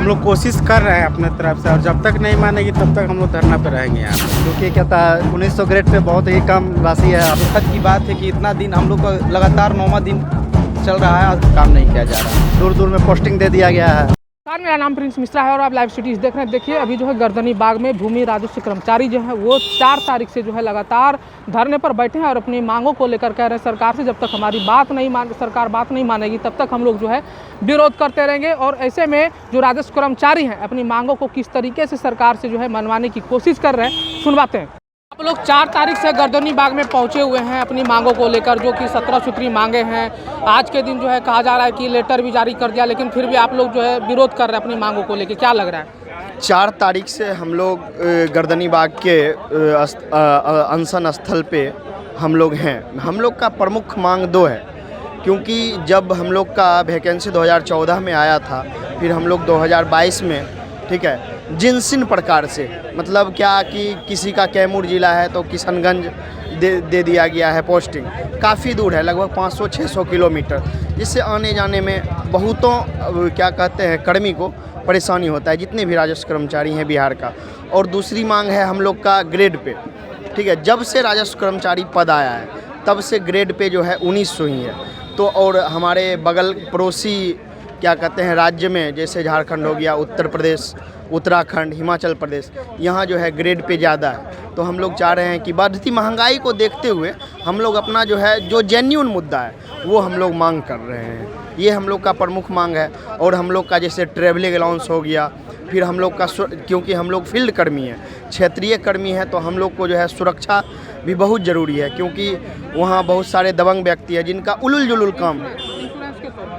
हम लोग कोशिश कर रहे हैं अपने तरफ से, और जब तक नहीं मानेगी तब तक हम लोग धरना पे रहेंगे यहाँ पे। क्योंकि क्या था 1900 ग्रेड पे बहुत ही कम राशि है। दुखद की बात है कि इतना दिन हम लोग का लगातार 9वां दिन चल रहा है, आज काम नहीं किया जा रहा है। दूर दूर में पोस्टिंग दे दिया गया है। मेरा नाम प्रिंस मिश्रा है और आप लाइव सिटीज़ देख रहे हैं। देखिए अभी जो है गर्दनी बाग में भूमि राजस्व कर्मचारी जो है वो 4 तारीख से जो है लगातार धरने पर बैठे हैं और अपनी मांगों को लेकर कह रहे हैं सरकार से जब तक हमारी सरकार बात नहीं मानेगी तब तक हम लोग जो है विरोध करते रहेंगे। और ऐसे में जो राजस्व कर्मचारी हैं अपनी मांगों को किस तरीके से सरकार से जो है मनवाने की कोशिश कर रहे हैं, सुनवाते हैं। आप लोग 4 तारीख से गर्दनी बाग में पहुंचे हुए हैं अपनी मांगों को लेकर, जो कि 17 सूत्री मांगे हैं। आज के दिन जो है कहा जा रहा है कि लेटर भी जारी कर दिया, लेकिन फिर भी आप लोग जो है विरोध कर रहे हैं अपनी मांगों को लेकर, क्या लग रहा है? 4 तारीख से हम लोग गर्दनी बाग के अनशन स्थल पे हम लोग हैं। हम लोग का प्रमुख मांग 2 है, क्योंकि जब हम लोग का वैकेंसी 2014 में आया था, फिर हम लोग 2022 में, ठीक है, जिन प्रकार से मतलब क्या कि किसी का कैमूर ज़िला है तो किशनगंज दे दिया गया है पोस्टिंग। काफ़ी दूर है, लगभग 500-600 किलोमीटर, जिससे आने जाने में बहुतों क्या कहते हैं कर्मी को परेशानी होता है, जितने भी राजस्व कर्मचारी हैं बिहार का। और दूसरी मांग है हम लोग का ग्रेड पे, ठीक है। जब से राजस्व कर्मचारी पद आया है तब से ग्रेड पे जो है 1900 ही है। तो और हमारे बगल पड़ोसी क्या कहते हैं राज्य में, जैसे झारखंड हो गया, उत्तर प्रदेश, उत्तराखंड, हिमाचल प्रदेश, यहाँ जो है ग्रेड पे ज़्यादा है। तो हम लोग चाह रहे हैं कि बढ़ती महंगाई को देखते हुए हम लोग अपना जो है जो जेन्युइन मुद्दा है वो हम लोग मांग कर रहे हैं। ये हम लोग का प्रमुख मांग है। और हम लोग का जैसे ट्रैवलिंग अलाउंस हो गया, फिर हम लोग का क्योंकि हम लोग फील्ड कर्मी हैं, क्षेत्रीय कर्मी हैं, तो हम लोग को जो है सुरक्षा भी बहुत ज़रूरी है, क्योंकि वहाँ बहुत सारे दबंग व्यक्ति हैं जिनका उलुल जुलुल काम,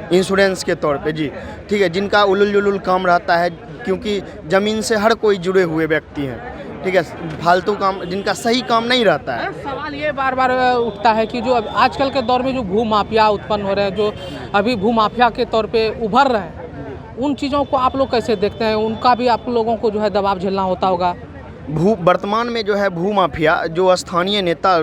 इंश्योरेंस के तौर पे जी, ठीक है, जिनका उलुल जुलुल काम रहता है, क्योंकि ज़मीन से हर कोई जुड़े हुए व्यक्ति हैं, ठीक है। फालतू काम जिनका सही काम नहीं रहता है। सवाल ये बार बार उठता है कि जो आजकल के दौर में जो भू माफिया उत्पन्न हो रहे हैं, जो अभी भू माफिया के तौर पे उभर रहे हैं, उन चीज़ों को आप लोग कैसे देखते हैं? उनका भी आप लोगों को जो है दबाव झेलना होता होगा। वर्तमान में जो है भू माफिया जो स्थानीय नेता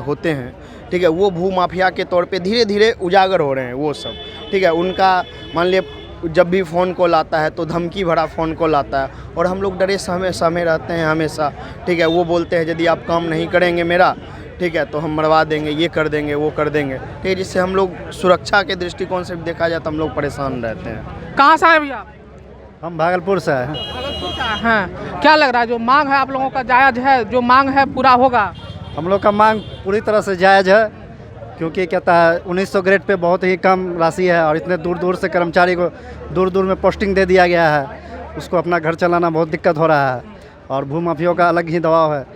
होते हैं, ठीक है, वो भू माफिया के तौर पे धीरे धीरे उजागर हो रहे हैं वो सब, ठीक है। उनका मान लिया जब भी फ़ोन कॉल आता है तो धमकी भरा फ़ोन कॉल आता है, और हम लोग डरे सहमे रहते हैं हमेशा, ठीक है। वो बोलते हैं यदि आप काम नहीं करेंगे मेरा, ठीक है, तो हम मरवा देंगे, ये कर देंगे, वो कर देंगे, ठीक है। जिससे हम लोग सुरक्षा के दृष्टिकोण से देखा जाए तो हम लोग परेशान रहते हैं। कहाँ से आए भैया आप? हम भागलपुर से हैं। भागलपुर से हैं। क्या लग रहा है जो मांग है आप लोगों का जायज़ है? जो मांग है पूरा होगा? हम लोग का मांग पूरी तरह से जायज़ है, क्योंकि क्या था 1900 ग्रेड पे बहुत ही कम राशि है, और इतने दूर दूर से कर्मचारी को दूर दूर में पोस्टिंग दे दिया गया है। उसको अपना घर चलाना बहुत दिक्कत हो रहा है, और भू माफियों का अलग ही दबाव है।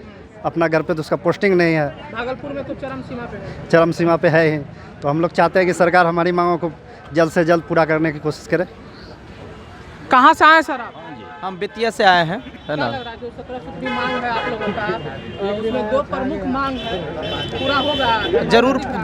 अपना घर पे तो उसका पोस्टिंग नहीं है। भागलपुर में तो चरम सीमा पे है। चरम सीमा पे है ही। तो हम लोग चाहते हैं कि सरकार हमारी मांगों को जल्द से जल्द पूरा करने की कोशिश करे। कहाँ से आए सर आप? हम बेतिया से आए हैं, है ना। क्या लग रहा है जो 17 सूत्री मांग है आप लोगों का, उसमें 2 प्रमुख मांग है, पूरा होगा?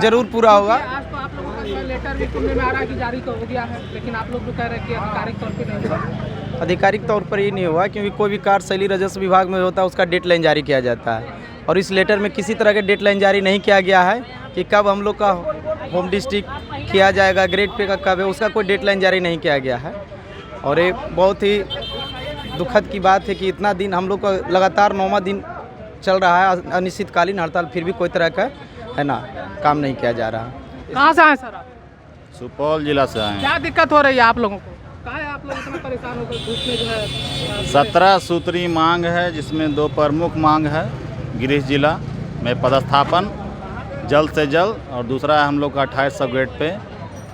जरूर पूरा होगा। आज तो आप लोगों का लेटर भी सुनने में आ रहा है कि जारी तो हो गया है, लेकिन आप लोग जो कह रहे हैं कि आधिकारिक तौर पर नहीं हुआ। आधिकारिक तौर पर ये नहीं हुआ, क्योंकि कोई भी कार्य शैली राजस्व विभाग में होता है उसका डेडलाइन जारी किया जाता है, और इस लेटर में किसी तरह के डेडलाइन जारी नहीं किया गया है कि कब हम लोग का होम डिस्ट्रिक्ट किया जाएगा, ग्रेड पे का कब है, उसका कोई डेडलाइन जारी नहीं किया गया है। और ये बहुत ही दुखद की बात है कि इतना दिन हम लोग का लगातार 9वां दिन चल रहा है अनिश्चितकालीन हड़ताल, फिर भी कोई तरह का, है ना, काम नहीं किया जा रहा। कहाँ से आए सर आप? सुपौल जिला से आए हैं। क्या दिक्कत हो रही है आप लोगों को? कहाँ है आप लोग इतना परेशान होकर धूप में जो है? 17 सूत्री मांग है, जिसमें 2 प्रमुख मांग है। गृह जिला में पदस्थापन जल्द से जल्द, और दूसरा है हम लोग का 2800 ग्रेड पे,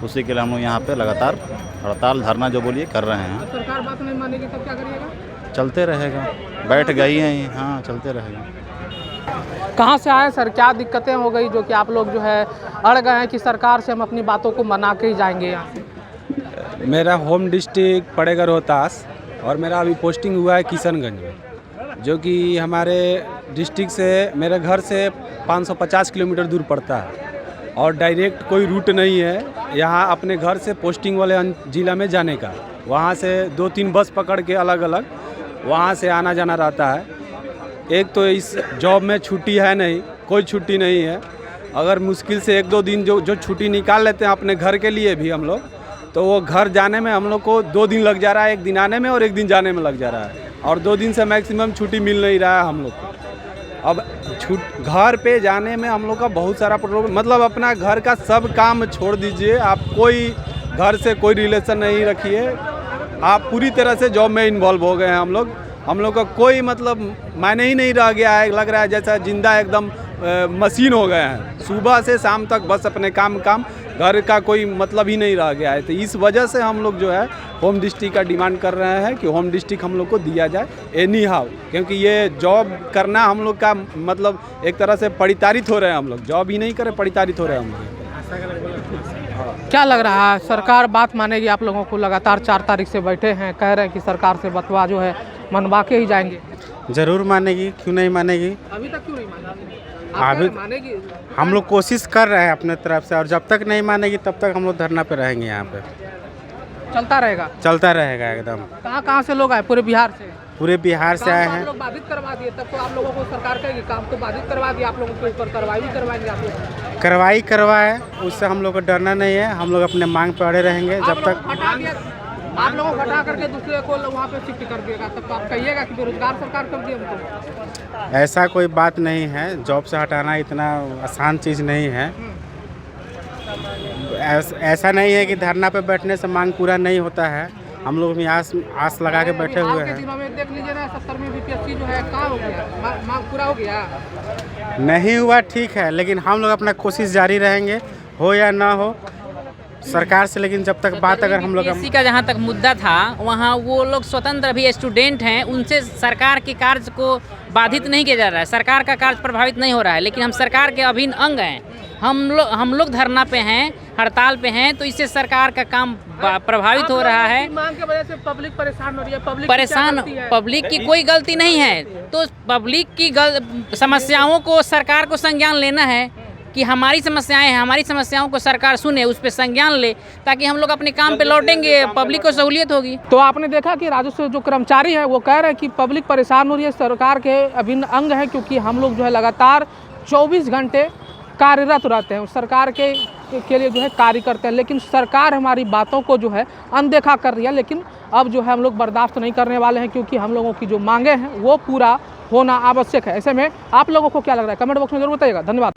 उसी के लिए हम लोग यहाँ पे लगातार हड़ताल धरना जो बोलिए कर रहे हैं। सरकार बात नहीं मानेगी तब क्या करिएगा? चलते रहेगा, बैठ गई हैं ये, हाँ चलते रहेगा। कहाँ से आए सर? क्या दिक्कतें हो गई जो कि आप लोग जो है अड़ गए हैं कि सरकार से हम अपनी बातों को मना के ही जाएंगे यहाँ से? मेरा होम डिस्ट्रिक्ट पड़ेगा रोहतास, और मेरा अभी पोस्टिंग हुआ है किशनगंज में, जो कि हमारे डिस्ट्रिक्ट से, मेरे घर से 550 किलोमीटर दूर पड़ता है, और डायरेक्ट कोई रूट नहीं है यहाँ अपने घर से पोस्टिंग वाले ज़िला में जाने का। वहाँ से 2-3 बस पकड़ के अलग अलग वहाँ से आना जाना रहता है। एक तो इस जॉब में छुट्टी है नहीं, कोई छुट्टी नहीं है। अगर मुश्किल से 1-2 दिन जो छुट्टी निकाल लेते हैं अपने घर के लिए भी हम लोग, तो वो घर जाने में हम लोग को 2 दिन लग जा रहा है, 1 दिन आने में और 1 दिन जाने में लग जा रहा है, और 2 दिन से मैक्सिमम छुट्टी मिल नहीं रहा है हम लोग को। अब घर पे जाने में हम लोग का बहुत सारा प्रॉब्लम, मतलब अपना घर का सब काम छोड़ दीजिए, आप कोई घर से कोई रिलेशन नहीं रखिए, आप पूरी तरह से जॉब में इन्वॉल्व हो गए हैं। हम लोग का कोई मतलब मायने ही नहीं रह गया है, लग रहा है जैसा जिंदा एकदम मशीन हो गए हैं, सुबह से शाम तक बस अपने काम, घर का कोई मतलब ही नहीं रह गया है। तो इस वजह से हम लोग जो है होम डिस्ट्रिक्ट का डिमांड कर रहे हैं कि होम डिस्ट्रिक्ट हम लोग को दिया जाए एनी हाउ, क्योंकि ये जॉब करना हम लोग का मतलब एक तरह से परिताड़ित हो रहे हैं हम लोग, जॉब ही नहीं करें परिताड़ित हो रहे हैं हम लोग। क्या लग रहा है सरकार बात मानेगी आप लोगों को? लगातार 4 तारीख से बैठे हैं, कह रहे हैं कि सरकार से बतवा जो है मनवा के ही जाएंगे। ज़रूर मानेगी, क्यों नहीं मानेगी? अभी तक क्यों नहीं मानेगी? अभी मानेगी? हम लोग कोशिश कर रहे हैं अपने तरफ से, और जब तक नहीं मानेगी तब तक हम लोग धरना पे रहेंगे। यहाँ पे चलता रहेगा, चलता रहेगा एकदम। कहाँ से लोग आए? पूरे बिहार से? पूरे बिहार से आए काम तो हैं। आप लोग बाधित करवा दिए, तब तो आप लोगों को सरकार कहेगी काम तो बाधित करवा दिया, आप लोगों के ऊपर कार्रवाई भी करवाएंगे आप लोग। कार्रवाई करवाए, उससे हम लोग को डरना नहीं है, हम लोग अपने मांग पे अड़े रहेंगे जब तक। आप लोगों को हटा करके दूसरे को वहाँ पे शिफ्ट कर दिएगा, तब तो आप कहिएगा कि बेरोजगार सरकार कर दिया हमको। ऐसा कोई बात नहीं है, जॉब से हटाना इतना आसान चीज़ नहीं है। ऐसा नहीं है कि धरना पे बैठने से मांग पूरा नहीं होता है, हम लोग भी आस लगा के बैठे हुए हैं। दिनों में देख लीजिए ना, 70 में बीपीएससी जो है कहाँ हो गया, मांग पूरा हो गया? नहीं हुआ ठीक है, लेकिन हम लोग अपना कोशिश जारी रहेंगे, हो या ना हो सरकार से। लेकिन जब तक बात अगर हम लोग बीपीएससी का जहाँ तक मुद्दा था, वहाँ वो लोग स्वतंत्र अभी स्टूडेंट हैं, उनसे सरकार के कार्य को बाधित नहीं किया जा रहा है, सरकार का कार्य प्रभावित नहीं हो रहा है, लेकिन हम सरकार के अभिन्न अंग हैं। हम लोग धरना पे हैं, हड़ताल पे हैं, तो इससे सरकार का काम प्रभावित हो रहा है। मांग की वजह से पब्लिक परेशान हो रही है। पब्लिक की कोई गलती नहीं है, तो पब्लिक की समस्याओं को सरकार को संज्ञान लेना है कि हमारी समस्याएं हैं, हमारी समस्याओं को सरकार सुने, उस पर संज्ञान ले, ताकि हम लोग अपने काम पे लौटेंगे, पब्लिक को सहूलियत होगी। तो आपने देखा कि राजस्व जो कर्मचारी हैं वो कह रहे हैं कि पब्लिक परेशान हो रही है, सरकार के अभिन्न अंग हैं, क्योंकि हम लोग जो है लगातार 24 घंटे कार्यरत रहते हैं, सरकार के लिए जो है कार्य करते हैं, लेकिन सरकार हमारी बातों को जो है अनदेखा कर रही है। लेकिन अब जो है हम लोग बर्दाश्त नहीं करने वाले हैं, क्योंकि हम लोगों की जो मांगे हैं वो पूरा होना आवश्यक है। ऐसे में आप लोगों को क्या लग रहा है, कमेंट बॉक्स में जरूर बताइएगा। धन्यवाद।